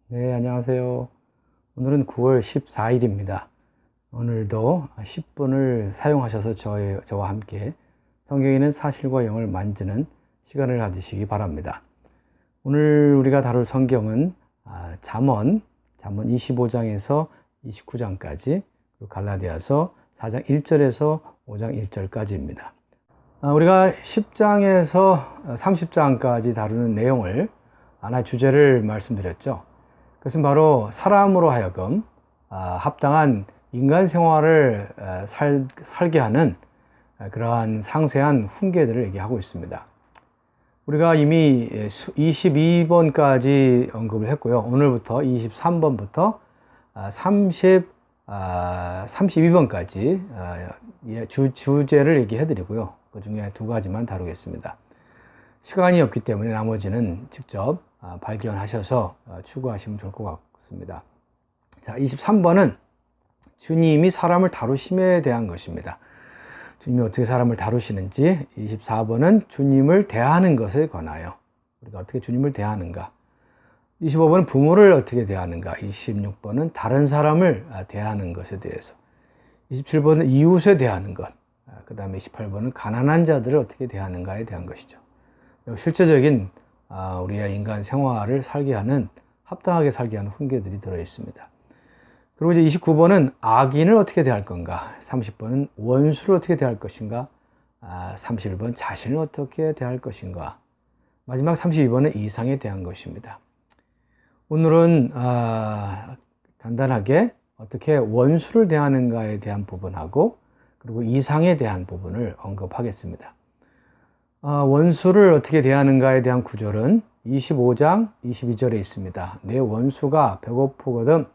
네, 안녕하세요. 오늘은 9월 14일입니다. 오늘도 10분을 사용하셔서 저와 함께 성경에 있는 사실과 영을 만지는 시간을 가지시기 바랍니다. 오늘 우리가 다룰 성경은 잠언 25장에서 29장까지, 그리고 갈라디아서 4장 1절에서 5장 1절까지입니다. 우리가 10장에서 30장까지 다루는 내용을 하나의 주제를 말씀드렸죠. 그것은 바로 사람으로 하여금 합당한 인간 생활을 살게 하는 그러한 상세한 훈계들을 얘기하고 있습니다. 우리가 이미 22번까지 언급을 했고요. 오늘부터 23번부터 32번까지 주제를 얘기해 드리고요. 그 중에 두 가지만 다루겠습니다. 시간이 없기 때문에 나머지는 직접 발견하셔서 추구하시면 좋을 것 같습니다. 자, 23번은 주님이 사람을 다루심에 대한 것입니다. 주님이 어떻게 사람을 다루시는지. 24번은 주님을 대하는 것에 관하여 우리가 어떻게 주님을 대하는가. 25번은 부모를 어떻게 대하는가. 26번은 다른 사람을 대하는 것에 대해서. 27번은 이웃에 대하는 것. 그 다음에 28번은 가난한 자들을 어떻게 대하는가에 대한 것이죠. 실제적인 우리의 인간 생활을 살게 하는, 합당하게 살게 하는 훈계들이 들어 있습니다. 그리고 이제 29번은 악인을 어떻게 대할 건가, 30번은 원수를 어떻게 대할 것인가, 31번 자신을 어떻게 대할 것인가, 마지막 32번은 이상에 대한 것입니다. 오늘은 간단하게 어떻게 원수를 대하는가에 대한 부분하고, 그리고 이상에 대한 부분을 언급하겠습니다. 원수를 어떻게 대하는가에 대한 구절은 25장 22절에 있습니다. 내 원수가 배고프거든,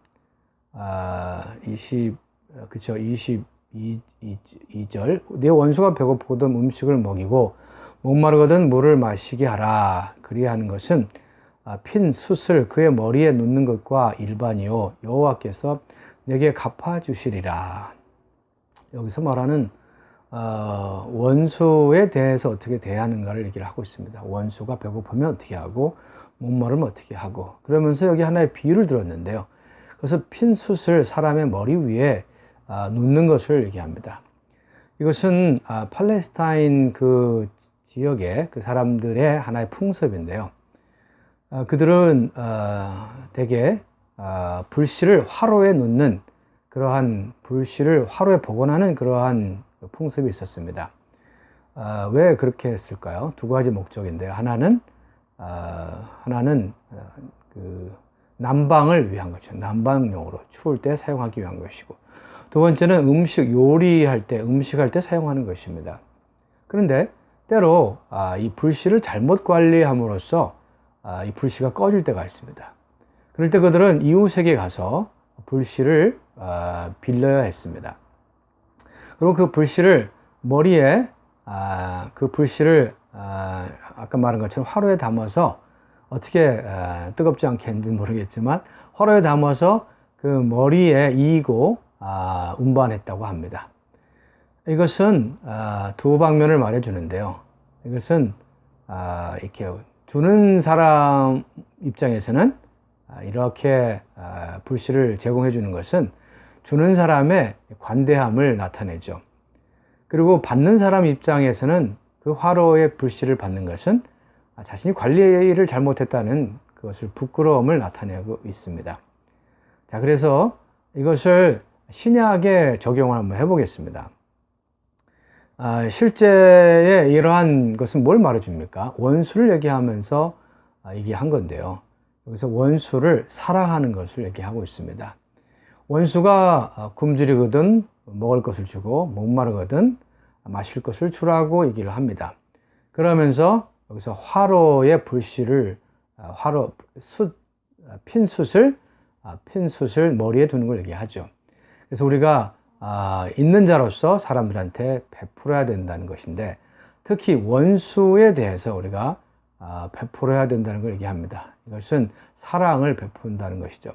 22절. 내 원수가 배고프거든 음식을 먹이고 목마르거든 물을 마시게 하라. 그리하는 것은 핀 숯을 그의 머리에 놓는 것과 일반이요 여호와께서 내게 갚아주시리라. 여기서 말하는 원수에 대해서 어떻게 대하는가를 얘기를 하고 있습니다. 원수가 배고프면 어떻게 하고 목마르면 어떻게 하고, 그러면서 여기 하나의 비유를 들었는데요. 그래서 핀 숯을 사람의 머리 위에 놓는 것을 얘기합니다. 이것은 팔레스타인 그 지역의 그 사람들의 하나의 풍습인데요. 그들은 대개 불씨를 화로에 놓는, 그러한 불씨를 화로에 복원하는 그러한 풍습이 있었습니다. 왜 그렇게 했을까요? 두 가지 목적인데요. 하나는 그 난방을 위한 거죠. 난방용으로 추울 때 사용하기 위한 것이고, 두 번째는 요리할 때, 음식할 때 사용하는 것입니다. 그런데 때로 이 불씨를 잘못 관리함으로써 이 불씨가 꺼질 때가 있습니다. 그럴 때 그들은 이웃에게 가서 불씨를 빌려야 했습니다. 그리고 그 불씨를 머리에, 그 불씨를 아까 말한 것처럼 화로에 담아서, 어떻게 뜨겁지 않게 했는지 모르겠지만 화로에 담아서 그 머리에 이고 운반했다고 합니다. 이것은 두 방면을 말해 주는데요. 이것은 이렇게 주는 사람 입장에서는 이렇게 불씨를 제공해 주는 것은 주는 사람의 관대함을 나타내죠. 그리고 받는 사람 입장에서는 그 화로의 불씨를 받는 것은 자신이 관리를 잘못했다는 그것을, 부끄러움을 나타내고 있습니다. 자, 그래서 이것을 신약에 적용을 한번 해보겠습니다. 실제에 이러한 것은 뭘 말해줍니까? 원수를 얘기하면서 얘기한 건데요. 여기서 원수를 사랑하는 것을 얘기하고 있습니다. 원수가 굶주리거든 먹을 것을 주고, 목마르거든 마실 것을 주라고 얘기를 합니다. 그러면서 여기서 화로의 불씨를, 핀 숯을 머리에 두는 걸 얘기하죠. 그래서 우리가 있는 자로서 사람들한테 베풀어야 된다는 것인데, 특히 원수에 대해서 우리가 베풀어야 된다는 걸 얘기합니다. 이것은 사랑을 베푼다는 것이죠.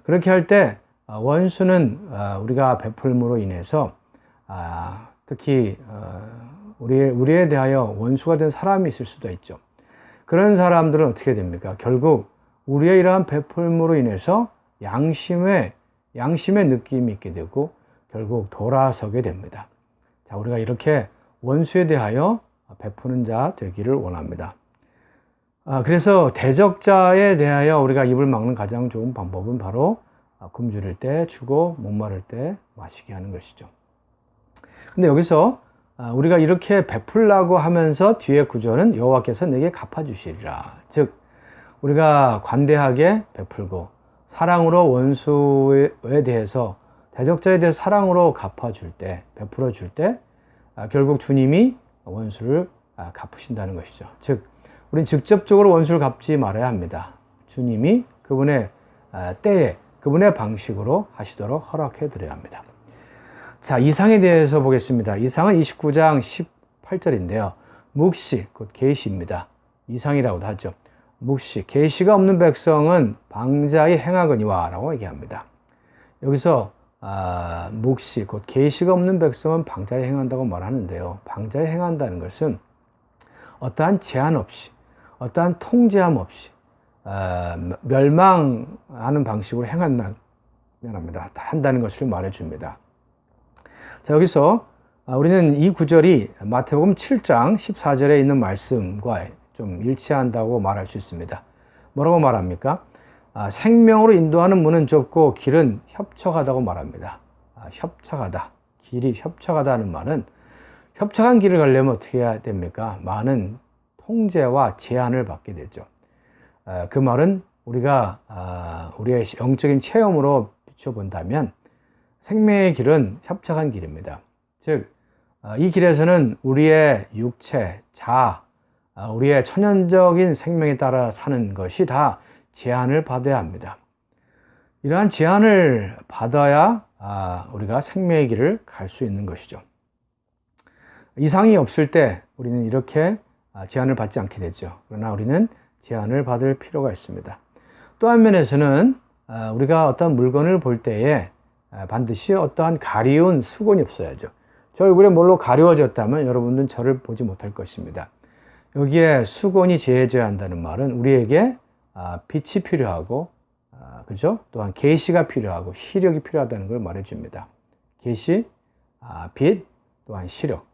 그렇게 할 때 원수는 우리가 베풀므로 인해서 특히 우리에 대하여 원수가 된 사람이 있을 수도 있죠. 그런 사람들은 어떻게 됩니까? 결국 우리의 이러한 베풀므로 인해서 양심의 느낌이 있게 되고 결국 돌아서게 됩니다. 자, 우리가 이렇게 원수에 대하여 베푸는 자 되기를 원합니다. 그래서 대적자에 대하여 우리가 입을 막는 가장 좋은 방법은 바로 굶주릴 때 주고 목마를 때 마시게 하는 것이죠. 근데 여기서 우리가 이렇게 베풀라고 하면서 뒤에 구절은 여호와께서 내게 갚아주시리라. 즉 우리가 관대하게 베풀고 사랑으로 원수에 대해서 대적자에 대해서 사랑으로 갚아줄 때, 베풀어 줄 때 결국 주님이 원수를 갚으신다는 것이죠. 즉 우리는 직접적으로 원수를 갚지 말아야 합니다. 주님이 그분의 때에 그분의 방식으로 하시도록 허락해 드려야 합니다. 자, 이상에 대해서 보겠습니다. 이상은 29장 18절인데요. 묵시, 곧 계시입니다. 이상이라고도 하죠. 묵시, 계시가 없는 백성은 방자히 행하거니와 라고 얘기합니다. 여기서 묵시, 곧 계시가 없는 백성은 방자히 행한다고 말하는데요. 방자히 행한다는 것은 어떠한 제한 없이, 어떠한 통제함 없이 멸망하는 방식으로 한다는 것을 말해줍니다. 자, 여기서 우리는 이 구절이 마태복음 7장 14절에 있는 말씀과 좀 일치한다고 말할 수 있습니다. 뭐라고 말합니까? 생명으로 인도하는 문은 좁고 길은 협착하다고 말합니다. 협착하다, 길이 협착하다는 말은 협착한 길을 가려면 어떻게 해야 됩니까? 많은 통제와 제한을 받게 되죠. 그 말은 우리가 우리의 영적인 체험으로 비춰본다면 생명의 길은 협착한 길입니다. 즉, 이 길에서는 우리의 육체, 자아, 우리의 천연적인 생명에 따라 사는 것이 다 제한을 받아야 합니다. 이러한 제한을 받아야 우리가 생명의 길을 갈 수 있는 것이죠. 이상이 없을 때 우리는 이렇게 제한을 받지 않게 되죠. 그러나 우리는 제한을 받을 필요가 있습니다. 또 한 면에서는 우리가 어떤 물건을 볼 때에 반드시 어떠한 가리운 수건이 없어야죠. 저 얼굴에 뭘로 가려워졌다면 여러분들은 저를 보지 못할 것입니다. 여기에 수건이 제해져야 한다는 말은 우리에게 빛이 필요하고, 그죠? 또한 계시가 필요하고 시력이 필요하다는 걸 말해줍니다. 계시, 빛, 또한 시력.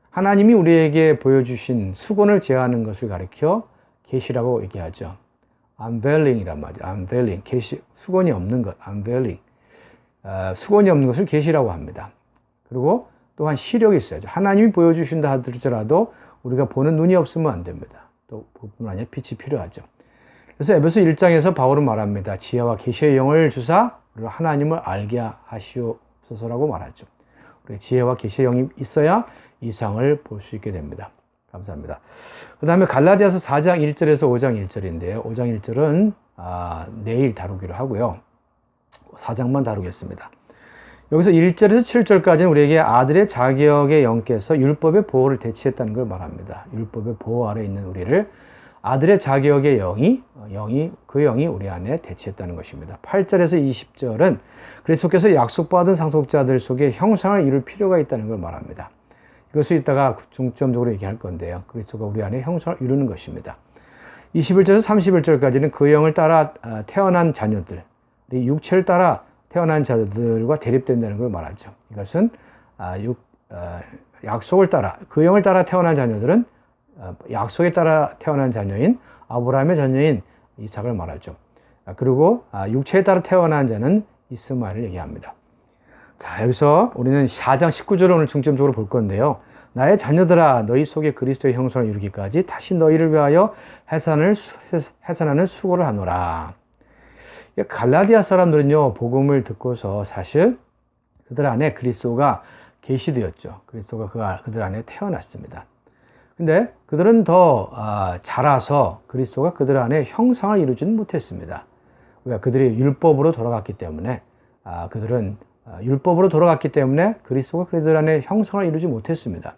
하나님이 우리에게 보여주신 수건을 제하는 것을 가리켜 계시라고 얘기하죠. unveiling이란 말이죠. unveiling, 계시, 수건이 없는 것, unveiling. 수건이 없는 것을 계시라고 합니다. 그리고 또한 시력이 있어야죠. 하나님이 보여주신다 하더라도 우리가 보는 눈이 없으면 안 됩니다. 또 뿐만 아니라 빛이 필요하죠. 그래서 에베소 1장에서 바울은 말합니다. 지혜와 계시의 영을 주사 우리가 하나님을 알게 하시옵소서라고 말하죠. 우리 지혜와 계시의 영이 있어야 이상을 볼 수 있게 됩니다. 감사합니다. 그 다음에 갈라디아서 4장 1절에서 5장 1절인데요. 5장 1절은 내일 다루기로 하고요. 4장만 다루겠습니다. 여기서 1절에서 7절까지는 우리에게 아들의 자격의 영께서 율법의 보호를 대체했다는 걸 말합니다. 율법의 보호 아래 있는 우리를 아들의 자격의 그 영이 우리 안에 대체했다는 것입니다. 8절에서 20절은 그리스도께서 약속받은 상속자들 속에 형상을 이룰 필요가 있다는 걸 말합니다. 이것을 이따가 중점적으로 얘기할 건데요. 그리스도가 우리 안에 형상을 이루는 것입니다. 21절에서 31절까지는 그 영을 따라 태어난 자녀들, 육체를 따라 태어난 자들과 대립된다는 걸 말하죠. 이것은 약속을 따라, 그 영을 따라 태어난 자녀들은 약속에 따라 태어난 자녀인 아브라함의 자녀인 이삭을 말하죠. 그리고 육체에 따라 태어난 자는 이스마엘을 얘기합니다. 자, 여기서 우리는 4장 19절을 오늘 중점적으로 볼 건데요. 나의 자녀들아, 너희 속에 그리스도의 형상을 이루기까지 다시 너희를 위하여 해산하는 수고를 하노라. 갈라디아 사람들은요, 복음을 듣고서 사실 그들 안에 그리스도가 계시되었죠. 그리스도가 그들 안에 태어났습니다. 근데 그들은 더 자라서 그리스도가 그들 안에 형상을 이루지는 못했습니다. 그들이 율법으로 돌아갔기 때문에 그들은 율법으로 돌아갔기 때문에 그리스도가 그들 안에 형상을 이루지 못했습니다.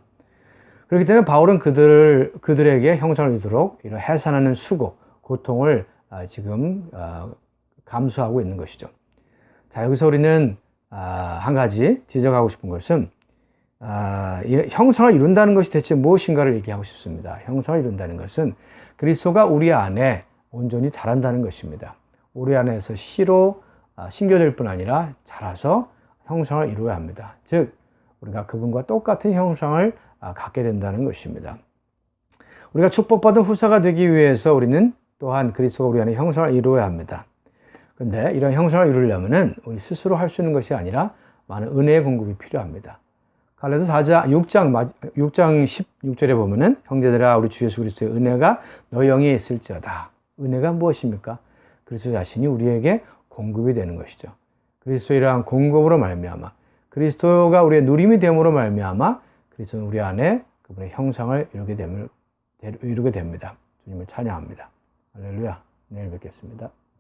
그렇기 때문에 바울은 그들에게 형상을 이루도록 이런 해산하는 수고, 고통을 지금 감수하고 있는 것이죠. 자, 여기서 우리는 한 가지 지적하고 싶은 것은 형상을 이룬다는 것이 대체 무엇인가를 얘기하고 싶습니다. 형상을 이룬다는 것은 그리스도가 우리 안에 온전히 자란다는 것입니다. 우리 안에서 씨로 심겨질 뿐 아니라 자라서 형상을 이루어야 합니다. 즉 우리가 그분과 똑같은 형상을 갖게 된다는 것입니다. 우리가 축복받은 후사가 되기 위해서 우리는 또한 그리스도가 우리 안에 형상을 이루어야 합니다. 그런데 이런 형상을 이루려면 우리 스스로 할 수 있는 것이 아니라 많은 은혜의 공급이 필요합니다. 갈라디아서 6장 16절에 보면은 형제들아 우리 주 예수 그리스도의 은혜가 너희 영에 있을지어다. 은혜가 무엇입니까? 그리스도 자신이 우리에게 공급이 되는 것이죠. 그리스도의 이러한 공급으로 말미암아 그리스도가 우리의 누림이 됨으로 말미암아 그리스도는 우리 안에 그분의 형상을 이루게 됩니다. 주님을 찬양합니다. 할렐루야. 내일 뵙겠습니다.